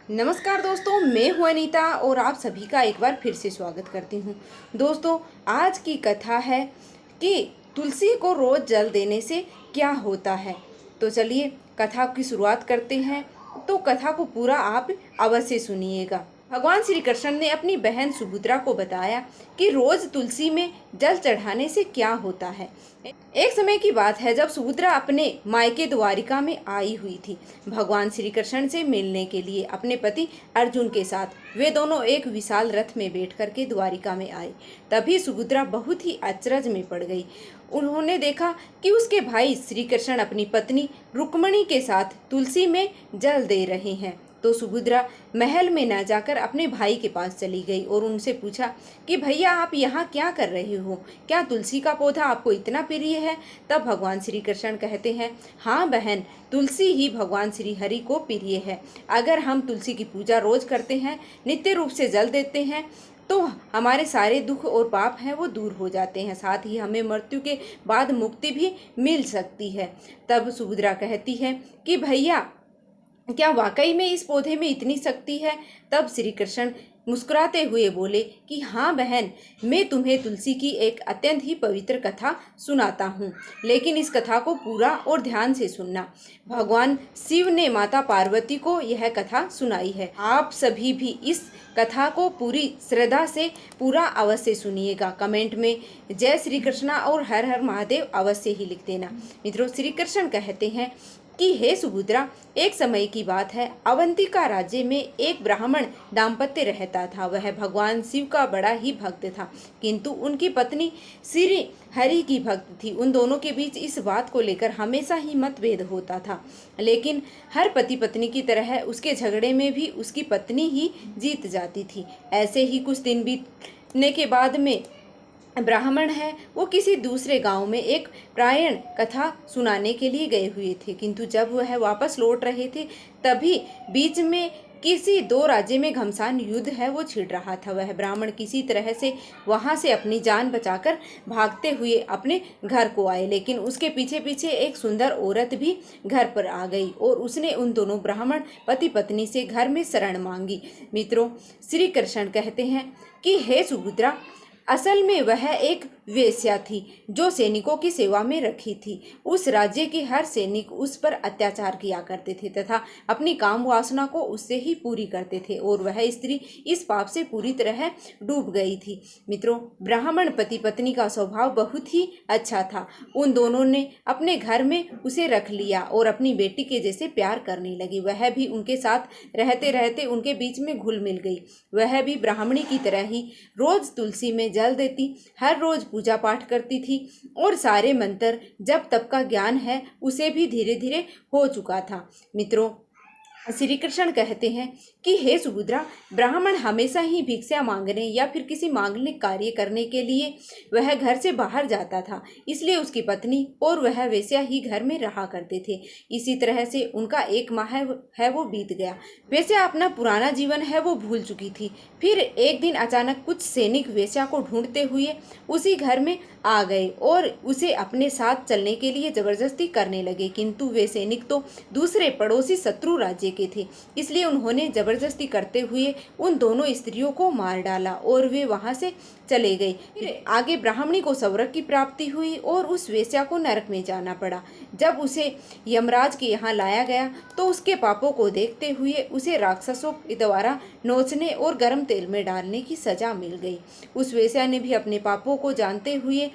नमस्कार दोस्तों, मैं हूं अनीता और आप सभी का एक बार फिर से स्वागत करती हूं। दोस्तों, आज की कथा है कि तुलसी को रोज जल देने से क्या होता है। तो चलिए कथा की शुरुआत करते हैं। तो कथा को पूरा आप अवश्य सुनिएगा। भगवान श्री कृष्ण ने अपनी बहन सुभद्रा को बताया कि रोज तुलसी में जल चढ़ाने से क्या होता है। एक समय की बात है जब सुभद्रा अपने मायके द्वारिका में आई हुई थी भगवान श्री कृष्ण से मिलने के लिए अपने पति अर्जुन के साथ। वे दोनों एक विशाल रथ में बैठ करके द्वारिका में आए। तभी सुभद्रा बहुत ही अचरज में पड़ गई। उन्होंने देखा कि उसके भाई श्री कृष्ण अपनी पत्नी रुक्मणी के साथ तुलसी में जल दे रहे हैं। तो सुभद्रा महल में न जाकर अपने भाई के पास चली गई और उनसे पूछा कि भैया आप यहाँ क्या कर रहे हो, क्या तुलसी का पौधा आपको इतना प्रिय है। तब भगवान श्री कृष्ण कहते हैं, हाँ बहन, तुलसी ही भगवान श्री हरि को प्रिय है। अगर हम तुलसी की पूजा रोज करते हैं, नित्य रूप से जल देते हैं, तो हमारे सारे दुख और पाप हैं वो दूर हो जाते हैं। साथ ही हमें मृत्यु के बाद मुक्ति भी मिल सकती है। तब सुभद्रा कहती है कि भैया क्या वाकई में इस पौधे में इतनी शक्ति है। तब श्री कृष्ण मुस्कुराते हुए बोले कि हाँ बहन, मैं तुम्हें तुलसी की एक अत्यंत ही पवित्र कथा सुनाता हूँ, लेकिन इस कथा को पूरा और ध्यान से सुनना। भगवान शिव ने माता पार्वती को यह कथा सुनाई है। आप सभी भी इस कथा को पूरी श्रद्धा से पूरा अवश्य सुनिएगा। कमेंट में जय श्री कृष्णा और हर हर महादेव अवश्य ही लिख देना। मित्रों, श्री कृष्ण कहते हैं कि हे सुभद्रा, एक समय की बात है, अवंतिका राज्य में एक ब्राह्मण दाम्पत्य रहता था। वह भगवान शिव का बड़ा ही भक्त था, किंतु उनकी पत्नी श्री हरि की भक्त थी। उन दोनों के बीच इस बात को लेकर हमेशा ही मतभेद होता था, लेकिन हर पति पत्नी की तरह उसके झगड़े में भी उसकी पत्नी ही जीत जाती थी। ऐसे ही कुछ दिन बीतने के बाद में ब्राह्मण है वो किसी दूसरे गांव में एक प्रायण कथा सुनाने के लिए गए हुए थे, किंतु जब वह वापस लौट रहे थे तभी बीच में किसी दो राज्य में घमासान युद्ध है वो छिड़ रहा था। वह ब्राह्मण किसी तरह से वहां से अपनी जान बचाकर भागते हुए अपने घर को आए, लेकिन उसके पीछे पीछे एक सुंदर औरत भी घर पर आ गई और उसने उन दोनों ब्राह्मण पति पत्नी से घर में शरण मांगी। मित्रों, श्री कृष्ण कहते हैं कि हे सुभद्रा, असल में वह एक वेश्या थी जो सैनिकों की सेवा में रखी थी। उस राज्य के हर सैनिक उस पर अत्याचार किया करते थे तथा अपनी काम वासना को उससे ही पूरी करते थे, और वह स्त्री इस पाप से पूरी तरह डूब गई थी। मित्रों, ब्राह्मण पति पत्नी का स्वभाव बहुत ही अच्छा था। उन दोनों ने अपने घर में उसे रख लिया और अपनी बेटी के जैसे प्यार करने लगी। वह भी उनके साथ रहते रहते उनके बीच में घुल मिल गई। वह भी ब्राह्मणी की तरह ही रोज तुलसी में जल देती, हर रोज पूजा पाठ करती थी और सारे मंत्र जब तप का ज्ञान है उसे भी धीरे धीरे हो चुका था। मित्रों, श्री कृष्ण कहते हैं कि हे सुभद्रा, ब्राह्मण हमेशा ही भिक्षा मांगने या फिर किसी मांगलिक कार्य करने के लिए वह घर से बाहर जाता था, इसलिए उसकी पत्नी और वह वेश्या ही घर में रहा करते थे। इसी तरह से उनका एक माह है वो बीत गया। वेश्या अपना पुराना जीवन है वो भूल चुकी थी। फिर एक दिन अचानक कुछ सैनिक वेश्या को ढूंढते हुए उसी घर में आ गए और उसे अपने साथ चलने के लिए जबरदस्ती करने लगे, किंतु वे सैनिक तो दूसरे पड़ोसी शत्रु राज्य के थे, इसलिए उन्होंने जबरदस्ती करते हुए उन दोनों स्त्रियों को मार डाला और वे वहां से चले गए। फिर आगे ब्राह्मणी को स्वर्ग की प्राप्ति हुई और उस वेश्या को नरक में जाना पड़ा। जब उसे यमराज के यहाँ लाया गया तो उसके पापों को देखते हुए उसे राक्षसों के द्वारा नोचने और गर्म तेल में डालने की सजा मिल गई। उस वेश्या ने भी अपने पापों को जानते हुए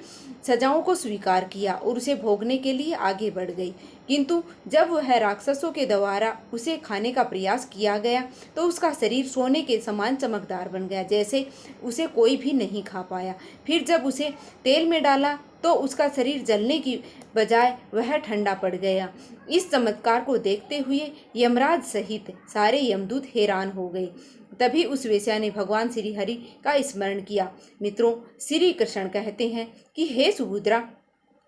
सजाओं को स्वीकार किया और उसे भोगने के लिए आगे बढ़ गई, किंतु जब वह राक्षसों के द्वारा उसे खाने का प्रयास किया गया तो उसका शरीर सोने के समान चमकदार बन गया, जैसे उसे कोई भी नहीं खा पाया। फिर जब उसे तेल में डाला तो उसका शरीर जलने की बजाय वह ठंडा पड़ गया। इस चमत्कार को देखते हुए यमराज सहित सारे यमदूत हैरान हो गए। तभी उस वेश्या ने भगवान श्री हरि का स्मरण किया। मित्रों, श्री कृष्ण कहते हैं कि हे सुभद्रा,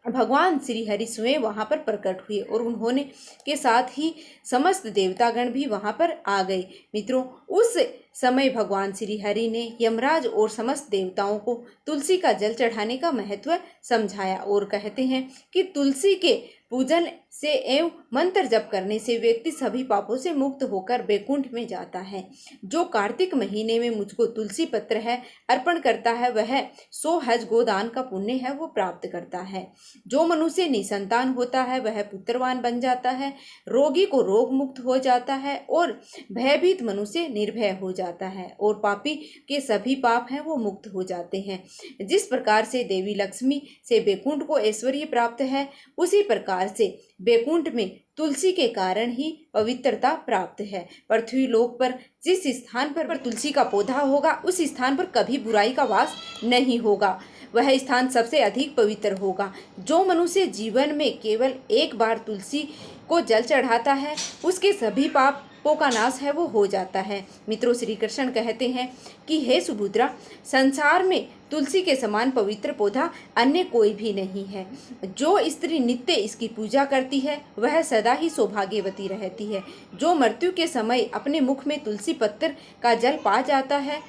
भगवान श्री हरि स्वयं वहां पर प्रकट हुए और उन्होंने के साथ ही समस्त देवतागण भी वहां पर आ गए। मित्रों, उस समय भगवान श्री हरि ने यमराज और समस्त देवताओं को तुलसी का जल चढ़ाने का महत्व समझाया और कहते हैं कि तुलसी के पूजन से एवं मंत्र जप करने से व्यक्ति सभी पापों से मुक्त होकर वैकुंठ में जाता है। जो कार्तिक महीने में मुझको तुलसी पत्र है अर्पण करता है वह 100 हज गोदान का पुण्य है वो प्राप्त करता है। जो मनुष्य निसंतान होता है वह पुत्रवान बन जाता है, रोगी को रोग मुक्त हो जाता है और भयभीत मनुष्य निर्भय हो जाता है और पापी के सभी पाप हैं वो मुक्त हो जाते हैं। जिस प्रकार से देवी लक्ष्मी से वैकुंठ को ऐश्वर्य प्राप्त है, उसी प्रकार से वैकुंठ में तुलसी के कारण ही पवित्रता प्राप्त है। पृथ्वी लोक पर जिस स्थान पर तुलसी का पौधा होगा उस स्थान पर कभी बुराई का वास नहीं होगा, वह स्थान सबसे अधिक पवित्र होगा। जो मनुष्य जीवन में केवल एक बार तुलसी को जल चढ़ाता है उसके सभी पापों का नाश है वो हो जाता है। मित्रों, श्री कृष्ण कहते हैं कि हे सुभद्रा, संसार में तुलसी के समान पवित्र पौधा अन्य कोई भी नहीं है। जो स्त्री नित्य इसकी पूजा करती है वह सदा ही सौभाग्यवती रहती है। जो मृत्यु के समय अपने मुख में तुलसी पत्र का जल पा जाता है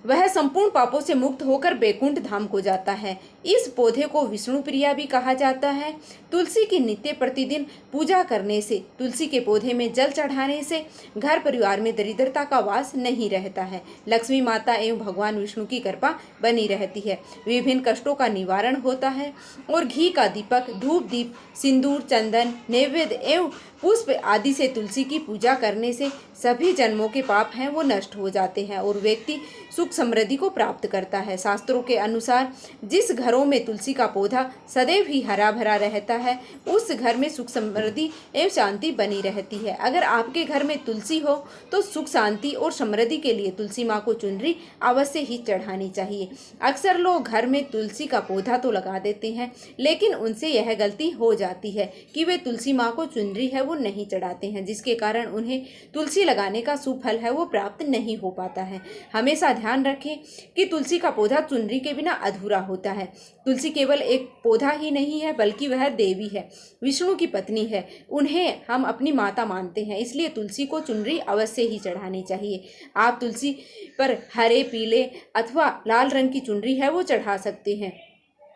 वह संपूर्ण पापों से मुक्त होकर वैकुंठ धाम को जाता है। इस पौधे को विष्णु प्रिया भी कहा जाता है। तुलसी की नित्य प्रतिदिन पूजा करने से, तुलसी के पौधे में जल चढ़ाने से घर परिवार में दरिद्रता का वास नहीं रहता है। लक्ष्मी माता एवं भगवान विष्णु की कृपा बनी रहती है। विभिन्न कष्टों का निवारण होता है और घी का दीपक, धूप दीप, सिंदूर, चंदन, नैवेद्य एवं पुष्प आदि से तुलसी की पूजा करने से सभी जन्मों के पाप हैं वो नष्ट हो जाते हैं और व्यक्ति सुख समृद्धि को प्राप्त करता है। शास्त्रों के अनुसार जिस घरों में तुलसी का पौधा सदैव ही हरा भरा रहता है उस घर में सुख समृद्धि एवं शांति बनी रहती है। अगर आपके घर में तुलसी हो तो सुख शांति और समृद्धि के लिए तुलसी माँ को चुनरी अवश्य ही चढ़ानी चाहिए। अक्सर लोग घर में तुलसी का पौधा तो लगा देते हैं लेकिन उनसे यह गलती हो जाती है कि वे तुलसी माँ को चुनरी है वो नहीं चढ़ाते हैं, जिसके कारण उन्हें तुलसी लगाने का शुभ फल है वो प्राप्त नहीं हो पाता है। हमेशा ध्यान रखें कि तुलसी का पौधा चुनरी के बिना अधूरा होता है। तुलसी केवल एक पौधा ही नहीं है बल्कि वह देवी है, विष्णु की पत्नी है। उन्हें हम अपनी माता मानते हैं, इसलिए तुलसी को चुनरी अवश्य ही चढ़ानी चाहिए। आप तुलसी पर हरे, पीले अथवा लाल रंग की चुनरी है वो चढ़ा सकते हैं।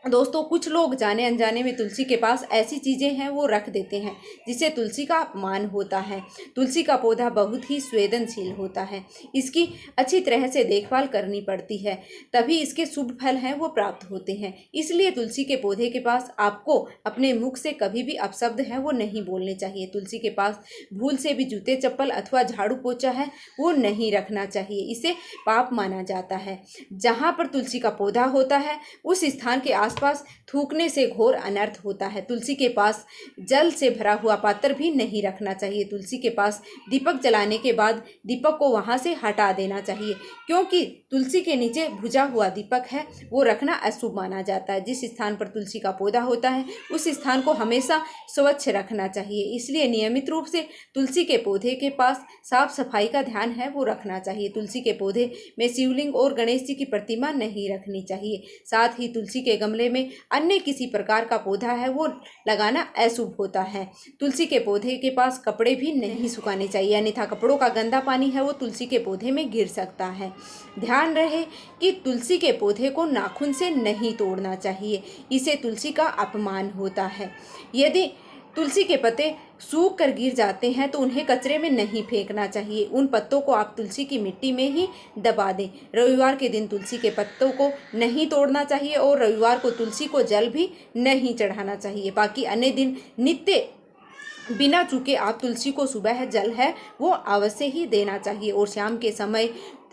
दोस्तों, कुछ लोग जाने अनजाने में तुलसी के पास ऐसी चीज़ें हैं वो रख देते हैं जिससे तुलसी का अपमान होता है। तुलसी का पौधा बहुत ही संवेदनशील होता है, इसकी अच्छी तरह से देखभाल करनी पड़ती है, तभी इसके शुभ फल हैं वो प्राप्त होते हैं। इसलिए तुलसी के पौधे के पास आपको अपने मुख से कभी भी अपशब्द हैं वो नहीं बोलने चाहिए। तुलसी के पास भूल से भी जूते चप्पल अथवा झाड़ू पोछा है वो नहीं रखना चाहिए, इसे पाप माना जाता है। जहाँ पर तुलसी का पौधा होता है उस स्थान के आसपास थूकने से घोर अनर्थ होता है। तुलसी के पास जल से भरा हुआ पात्र भी नहीं रखना चाहिए। तुलसी के पास दीपक जलाने के बाद दीपक को वहां से हटा देना चाहिए, क्योंकि तुलसी के नीचे बुझा हुआ दीपक है वो रखना अशुभ माना जाता है। जिस स्थान पर तुलसी का पौधा होता है उस स्थान को हमेशा स्वच्छ रखना चाहिए, इसलिए नियमित रूप से तुलसी के पौधे के पास साफ सफाई का ध्यान है वो रखना चाहिए। तुलसी के पौधे में शिवलिंग और गणेश जी की प्रतिमा नहीं रखनी चाहिए। साथ ही तुलसी के गमले में अन्य किसी प्रकार का पौधा है वो लगाना अशुभ होता है। तुलसी के पौधे के पास कपड़े भी नहीं सुखाने चाहिए, अन्यथा कपड़ों का गंदा पानी है वो तुलसी के पौधे में गिर सकता है। ध्यान रहे कि तुलसी के पौधे को नाखून से नहीं तोड़ना चाहिए, इसे तुलसी का अपमान होता है। यदि तुलसी के पत्ते सूख कर गिर जाते हैं तो उन्हें कचरे में नहीं फेंकना चाहिए, उन पत्तों को आप तुलसी की मिट्टी में ही दबा दें। रविवार के दिन तुलसी के पत्तों को नहीं तोड़ना चाहिए और रविवार को तुलसी को जल भी नहीं चढ़ाना चाहिए। बाकी अन्य दिन नित्य बिना चूके आप तुलसी को सुबह जल है वो अवश्य ही देना चाहिए और शाम के समय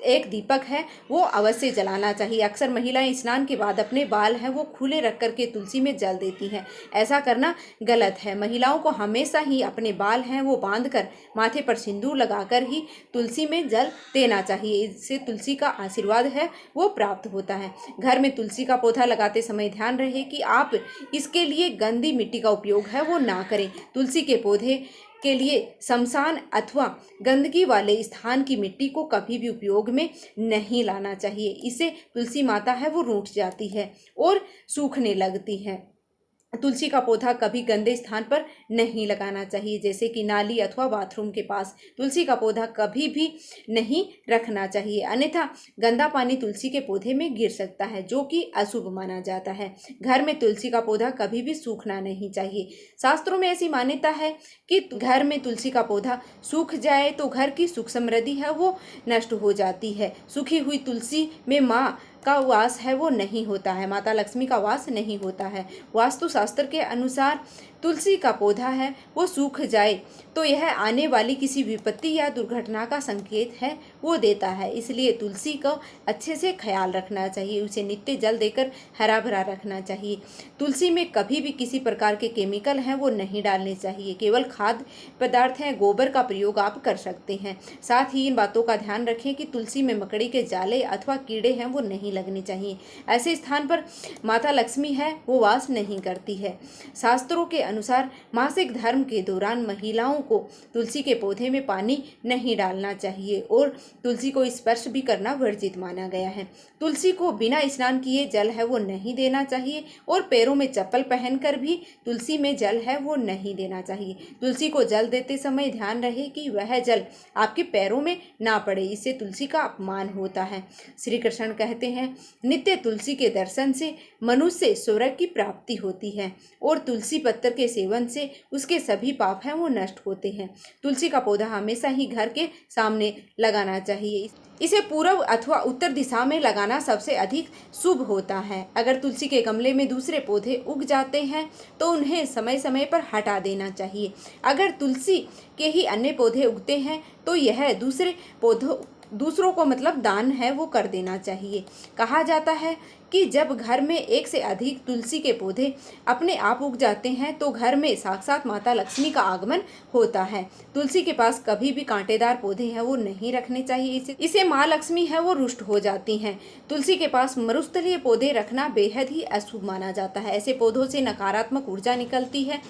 एक दीपक है वो अवश्य जलाना चाहिए। अक्सर महिलाएं स्नान के बाद अपने बाल हैं वो खुले रख करके तुलसी में जल देती हैं, ऐसा करना गलत है। महिलाओं को हमेशा ही अपने बाल हैं वो बांधकर माथे पर सिंदूर लगाकर ही तुलसी में जल देना चाहिए, इससे तुलसी का आशीर्वाद है वो प्राप्त होता है। घर में तुलसी का पौधा लगाते समय ध्यान रहे कि आप इसके लिए गंदी मिट्टी का उपयोग है वो ना करें। तुलसी के पौधे के लिए शमशान अथवा गंदगी वाले स्थान की मिट्टी को कभी भी उपयोग में नहीं लाना चाहिए, इससे तुलसी माता है वो रूठ जाती है और सूखने लगती है। तुलसी का पौधा कभी गंदे स्थान पर नहीं लगाना चाहिए, जैसे कि नाली अथवा बाथरूम के पास तुलसी का पौधा कभी भी नहीं रखना चाहिए, अन्यथा गंदा पानी तुलसी के पौधे में गिर सकता है, जो कि अशुभ माना जाता है। घर में तुलसी का पौधा कभी भी सूखना नहीं चाहिए। शास्त्रों में ऐसी मान्यता है कि घर में तुलसी का पौधा सूख जाए तो घर की सुख समृद्धि है वो नष्ट हो जाती है। सूखी हुई तुलसी में माँ का वास है वो नहीं होता है, माता लक्ष्मी का वास नहीं होता है। वास्तु शास्त्र के अनुसार तुलसी का पौधा है वो सूख जाए तो यह आने वाली किसी विपत्ति या दुर्घटना का संकेत है वो देता है। इसलिए तुलसी को अच्छे से ख्याल रखना चाहिए, उसे नित्य जल देकर हरा भरा रखना चाहिए। तुलसी में कभी भी किसी प्रकार के केमिकल हैं वो नहीं डालने चाहिए, केवल खाद्य पदार्थ हैं, गोबर का प्रयोग आप कर सकते हैं। साथ ही इन बातों का ध्यान रखें कि तुलसी में मकड़ी के जाले अथवा कीड़े हैं वो नहीं लगने चाहिए। ऐसे स्थान पर माता लक्ष्मी है वो वास नहीं करती है। शास्त्रों के अनुसार मासिक धर्म के दौरान महिलाओं को तुलसी के पौधे में पानी नहीं डालना चाहिए और तुलसी को स्पर्श भी करना वर्जित माना गया है। तुलसी को बिना स्नान किए जल है वो नहीं देना चाहिए और पैरों में चप्पल पहनकर भी तुलसी में जल है वो नहीं देना चाहिए। तुलसी को जल देते समय ध्यान रहे कि वह जल आपके पैरों में ना पड़े, इससे तुलसी का अपमान होता है। श्री कृष्ण कहते हैं, नित्य तुलसी के दर्शन से मनुष्य स्वर्ग की प्राप्ति होती है और तुलसी पत्तर के सेवन से उसके सभी पाप हैं वो नष्ट होते हैं। तुलसी का पौधा हमेशा ही घर के सामने लगाना चाहिए। इसे पूर्व अथवा उत्तर दिशा में लगाना सबसे अधिक शुभ होता है। अगर तुलसी के गमले में दूसरे पौधे उग जाते हैं तो उन्हें समय समय पर हटा देना चाहिए। अगर तुलसी के ही अन्य पौधे उगते हैं तो यह दूसरों को मतलब दान है वो कर देना चाहिए। कहा जाता है कि जब घर में एक से अधिक तुलसी के पौधे अपने आप उग जाते हैं तो घर में साक्षात माता लक्ष्मी का आगमन होता है। तुलसी के पास कभी भी कांटेदार पौधे हैं वो नहीं रखने चाहिए, इसे माँ लक्ष्मी है वो रुष्ट हो जाती हैं। तुलसी के पास मरुस्थलीय पौधे रखना बेहद ही अशुभ माना जाता है, ऐसे पौधों से नकारात्मक ऊर्जा निकलती है।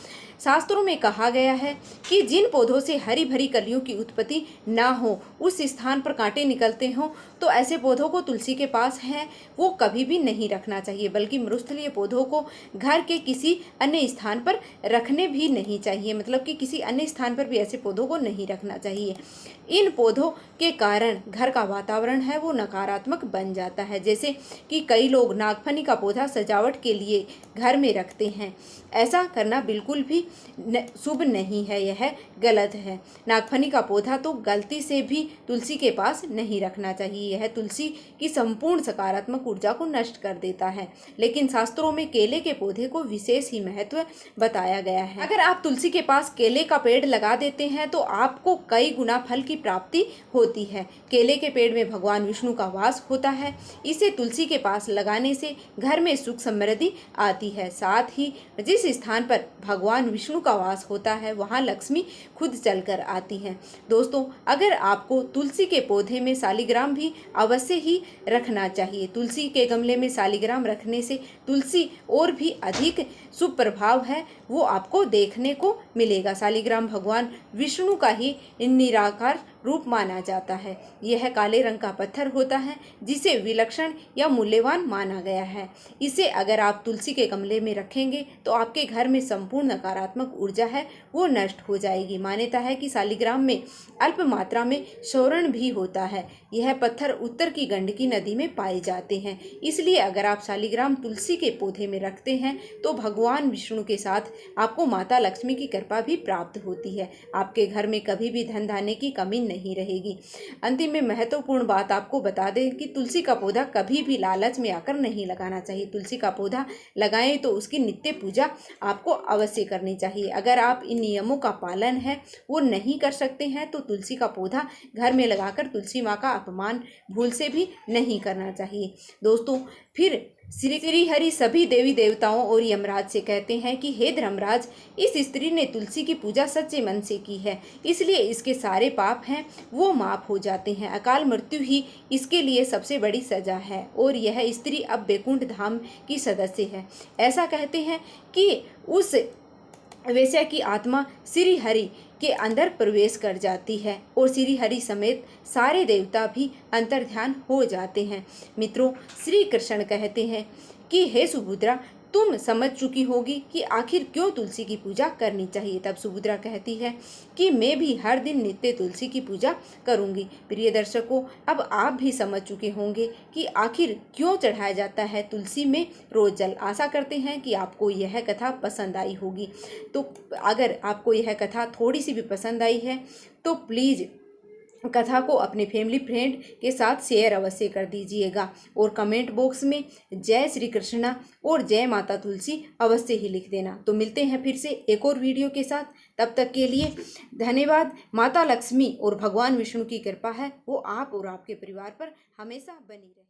शास्त्रों में कहा गया है कि जिन पौधों से हरी भरी कलियों की उत्पत्ति ना हो, उस स्थान पर कांटे निकलते हों, तो ऐसे पौधों को तुलसी के पास है वो कभी भी नहीं रखना चाहिए, बल्कि मरुस्थलीय पौधों को घर के किसी अन्य स्थान पर रखने भी नहीं चाहिए, मतलब कि किसी अन्य स्थान पर भी ऐसे पौधों को नहीं रखना चाहिए। इन पौधों के कारण घर का वातावरण है वो नकारात्मक बन जाता है, जैसे कि कई लोग नागफनी का पौधा सजावट के लिए घर में रखते हैं। ऐसा करना बिल्कुल भी शुभ नहीं है, यह गलत है। नागफनी का पौधा तो गलती से भी तुलसी के पास नहीं रखना चाहिए, यह तुलसी की संपूर्ण सकारात्मक ऊर्जा को नष्ट कर देता है। लेकिन शास्त्रों में केले के पौधे को विशेष ही महत्व बताया गया है। अगर आप तुलसी के पास केले का पेड़ लगा देते हैं तो आपको कई गुना फल की प्राप्ति होती है। केले के पेड़ में भगवान विष्णु का वास होता है, इसे तुलसी के पास लगाने से घर में सुख समृद्धि आती है। साथ ही जिस स्थान पर भगवान विष्णु का वास होता है वहाँ लक्ष्मी खुद चलकर आती हैं। दोस्तों, अगर आपको तुलसी के पौधे में शालिग्राम भी अवश्य ही रखना चाहिए। तुलसी के गमले में शालिग्राम रखने से तुलसी और भी अधिक शुभ प्रभाव है वो आपको देखने को मिलेगा। शालिग्राम भगवान विष्णु का ही निराकार रूप माना जाता है। यह काले रंग का पत्थर होता है जिसे विलक्षण या मूल्यवान माना गया है। इसे अगर आप तुलसी के गमले में रखेंगे तो आपके घर में संपूर्ण नकारात्मक ऊर्जा है वो नष्ट हो जाएगी। मान्यता है कि शालिग्राम में अल्प मात्रा में स्वर्ण भी होता है। यह पत्थर उत्तर की गंडकी नदी में पाए जाते हैं, इसलिए अगर आप शालिग्राम तुलसी के पौधे में रखते हैं तो भगवान विष्णु के साथ आपको माता लक्ष्मी की कृपा भी प्राप्त होती है। आपके घर में कभी भी धन धान्य की कमी नहीं रहेगी। अंतिम में महत्वपूर्ण बात आपको बता दें कि तुलसी का पौधा कभी भी लालच में आकर नहीं लगाना चाहिए। तुलसी का पौधा लगाएं तो उसकी नित्य पूजा आपको अवश्य करनी चाहिए। अगर आप इन नियमों का पालन है वो नहीं कर सकते हैं तो तुलसी का पौधा घर में लगाकर तुलसी माँ का अपमान भूल से भी नहीं करना चाहिए। दोस्तों, फिर श्री हरि सभी देवी देवताओं और यमराज से कहते हैं कि हे धर्मराज, इस स्त्री ने तुलसी की पूजा सच्चे मन से की है, इसलिए इसके सारे पाप हैं वो माफ हो जाते हैं। अकाल मृत्यु ही इसके लिए सबसे बड़ी सजा है और यह स्त्री अब बैकुंठ धाम की सदस्य है। ऐसा कहते हैं कि उस वेश्या की आत्मा श्री हरि के अंदर प्रवेश कर जाती है और श्री हरि समेत सारे देवता भी अंतर्ध्यान हो जाते हैं। मित्रों, श्री कृष्ण कहते हैं कि हे सुभद्रा, तुम समझ चुकी होगी कि आखिर क्यों तुलसी की पूजा करनी चाहिए। तब सुभद्रा कहती है कि मैं भी हर दिन नित्य तुलसी की पूजा करूंगी। प्रिय दर्शकों, अब आप भी समझ चुके होंगे कि आखिर क्यों चढ़ाया जाता है तुलसी में रोज जल। आशा करते हैं कि आपको यह कथा पसंद आई होगी। तो अगर आपको यह कथा थोड़ी सी भी पसंद आई है तो प्लीज़ कथा को अपने फैमिली फ्रेंड के साथ शेयर अवश्य कर दीजिएगा और कमेंट बॉक्स में जय श्री कृष्णा और जय माता तुलसी अवश्य ही लिख देना। तो मिलते हैं फिर से एक और वीडियो के साथ, तब तक के लिए धन्यवाद। माता लक्ष्मी और भगवान विष्णु की कृपा है वो आप और आपके परिवार पर हमेशा बनी रहे।